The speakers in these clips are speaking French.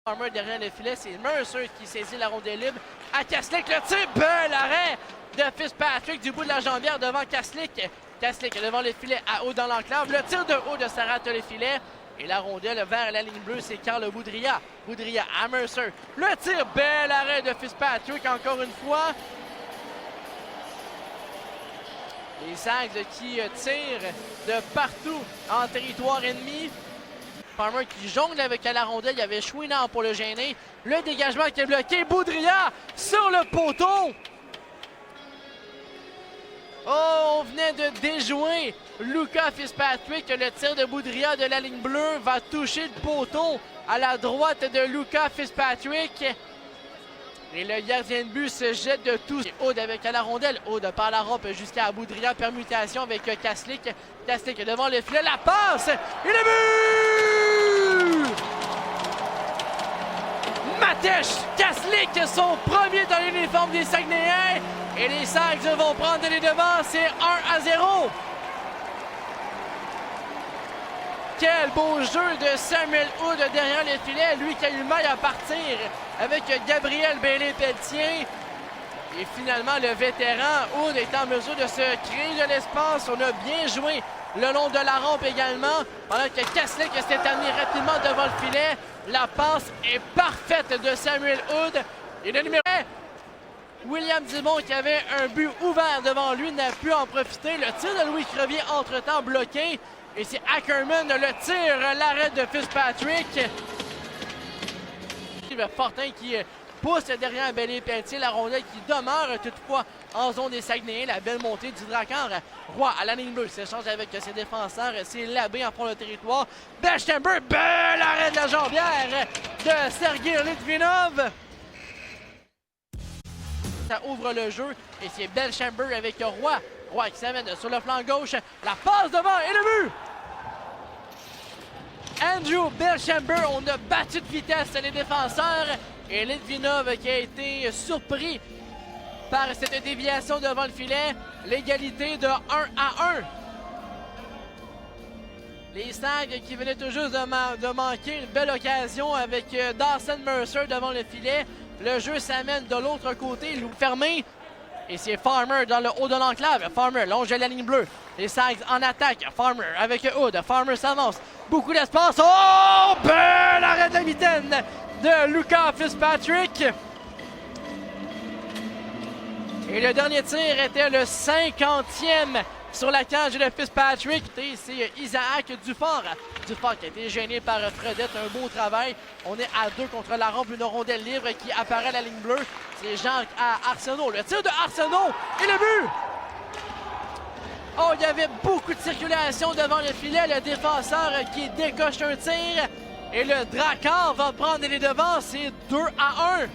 Farmer derrière le filet, c'est Mercer qui saisit la rondelle libre. À Kaslik, le tir, bel arrêt de Fitzpatrick du bout de la jambière devant Kaslik. Kaslik devant le filet à haut dans l'enclave. Le tir de haut de Sarah le filet. Et la rondelle vers la ligne bleue, c'est Carl Boudria. Boudria à Mercer. Le tir, bel arrêt de Fitzpatrick encore une fois. Les Sags qui tirent de partout en territoire ennemi. Farmer qui jongle avec la rondelle. Il y avait Chouinard pour le gêner. Le dégagement qui est bloqué. Boudria sur le poteau. Oh, on venait de déjouer Luca Fitzpatrick. Le tir de Boudria de la ligne bleue va toucher le poteau à la droite de Luca Fitzpatrick. Et le gardien de but se jette de tout. Aude avec la rondelle. Aude par la rampe jusqu'à Boudria. Permutation avec Kaslik. Kaslik devant le filet. La passe! Et le but! Matej Kaslik, son premier dans l'uniforme des Saguenayens. Et les Sags vont prendre les devants. C'est 1-0. Quel beau jeu de Samuel Aude derrière le filet. Lui qui a eu mal à partir avec Gabriel Bailey-Pelletier. Et finalement, le vétéran Aude est en mesure de se créer de l'espace. On a bien joué le long de la rampe également. Pendant que Kaslik s'est amené rapidement devant le filet. La passe est parfaite de Samuel Aude. Et le numéro 1, William Dimon, qui avait un but ouvert devant lui, n'a pu en profiter. Le tir de Louis Crevier entre-temps bloqué. Et c'est Ackerman, le tir, l'arrêt de Fitzpatrick. Fortin qui pousse derrière Bailey-Pelletier, la rondelle qui demeure toutefois en zone des Saguenayens. La belle montée du Drakkar. Roy à la ligne bleue, s'échange avec ses défenseurs. C'est Labbé en fond de territoire. Belchember, bel arrêt de la jambière de Sergei Litvinov. Ça ouvre le jeu et c'est Belchember avec Roy. Roy qui s'amène sur le flanc gauche. La passe devant et le but! Andrew Belchember, on a battu de vitesse les défenseurs. Et Litvinov qui a été surpris par cette déviation devant le filet. L'égalité de 1-1. Les Sags qui venaient tout juste de manquer une belle occasion avec Dawson Mercer devant le filet. Le jeu s'amène de l'autre côté, loup fermé. Et c'est Farmer dans le haut de l'enclave. Farmer longe la ligne bleue. Les Sags en attaque. Farmer avec Hood. Farmer s'avance. Beaucoup d'espace. Oh! Bel arrêt de la mitaine de Luca Fitzpatrick. Et le dernier tir était le 50e sur la cage de Fitzpatrick. C'est Isaac Dufort. Dufort qui a été gêné par Fredette. Un beau travail. On est à 2 contre la rampe. Une rondelle libre qui apparaît à la ligne bleue. C'est Jean à Arsenault. Le tir de Arsenault et le but! Oh, il y avait beaucoup de circulation devant le filet. Le défenseur qui décoche un tir. Et le Drakkar va prendre les devants. C'est 2-1.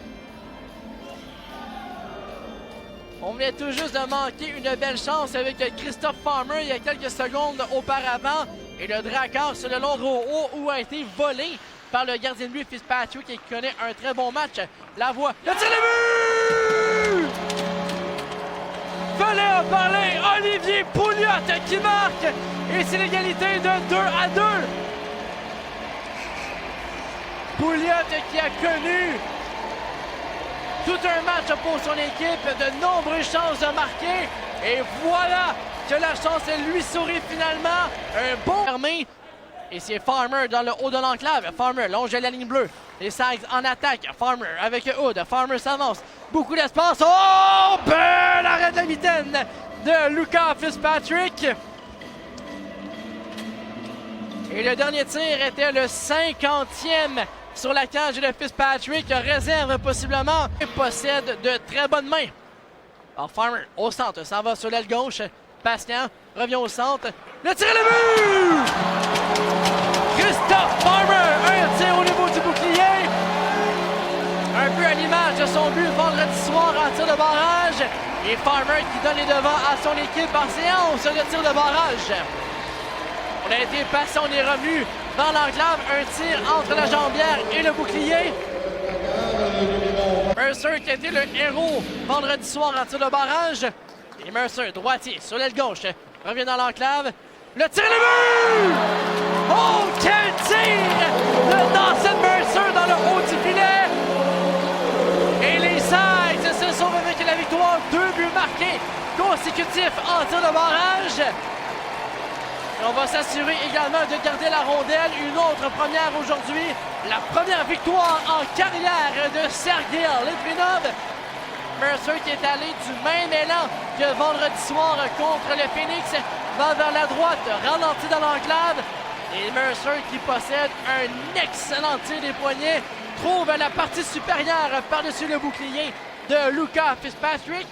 On venait tout juste de manquer une belle chance avec Christophe Farmer il y a quelques secondes auparavant. Et le Drakkar sur le long haut où a été volé par le gardien de but Fitzpatrick qui connaît un très bon match. La voix, le tir de but! Fallait en parler, Olivier Pouliot qui marque et c'est l'égalité de 2-2. Pouliot qui a connu tout un match pour son équipe, de nombreuses chances de marquer. Et voilà que la chance lui sourit finalement. Un bon fermé. Et c'est Farmer dans le haut de l'enclave. Farmer longe la ligne bleue. Les Sags en attaque. Farmer avec Hood. Farmer s'avance. Beaucoup d'espace. Oh! Bel arrêt de la mitaine de Luca Fitzpatrick. Et le dernier tir était le 50e sur la cage de Fitzpatrick. Réserve possiblement. Et possède de très bonnes mains. Alors Farmer au centre. S'en va sur l'aile gauche. Patient revient au centre. Le tir et le but! Christophe Farmer, un tir au niveau du bouclier. Un peu à l'image de son but vendredi soir en tir de barrage. Et Farmer qui donne les devants à son équipe en séance de tir de barrage. On a été patient, on est revenu dans l'enclave. Un tir entre la jambière et le bouclier. Mercer qui a été le héros vendredi soir en tir de barrage. Et Mercer, droitier, sur l'aile gauche, revient dans l'enclave. Le tir le but! Oh, quel tir de Dawson Mercer dans le haut du filet! Et les Sags se sauvent avec la victoire. 2 buts marqués consécutifs en tir de barrage. Et on va s'assurer également de garder la rondelle. Une autre première aujourd'hui. La première victoire en carrière de Sergei Litvinov. Mercer qui est allé du même élan que vendredi soir contre le Phoenix, va vers la droite, ralenti dans l'enclave. Et Mercer qui possède un excellent tir des poignets, trouve la partie supérieure par-dessus le bouclier de Luka Fitzpatrick.